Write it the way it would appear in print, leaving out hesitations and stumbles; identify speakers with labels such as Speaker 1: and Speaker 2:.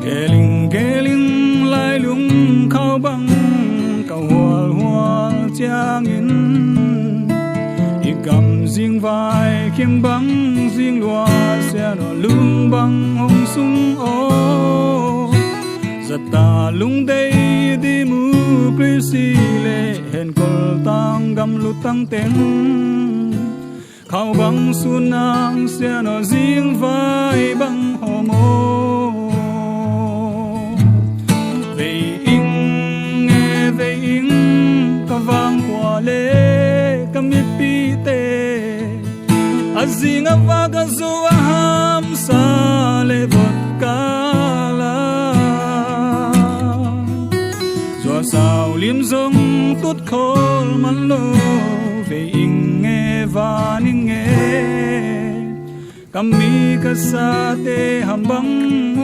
Speaker 1: kê linh lai lung khao băng cầu hoa chang in i cầm riêng vai khiêng băng riêng loa xe nó lung băng hồng sung ô giật ta lung đây đi mu prisi lệ hẹn col tang gam lu tang tên khao băng xuân nang xe nó riêng vai băng hồ mô về in nghe về in ca vang qua lệ ca mi pi tê a riêng a va ca zo a ham sa lệ bot ca la do sao liêm dông tốt khol man lo về in nghe và ninh nghe kami kasate hambang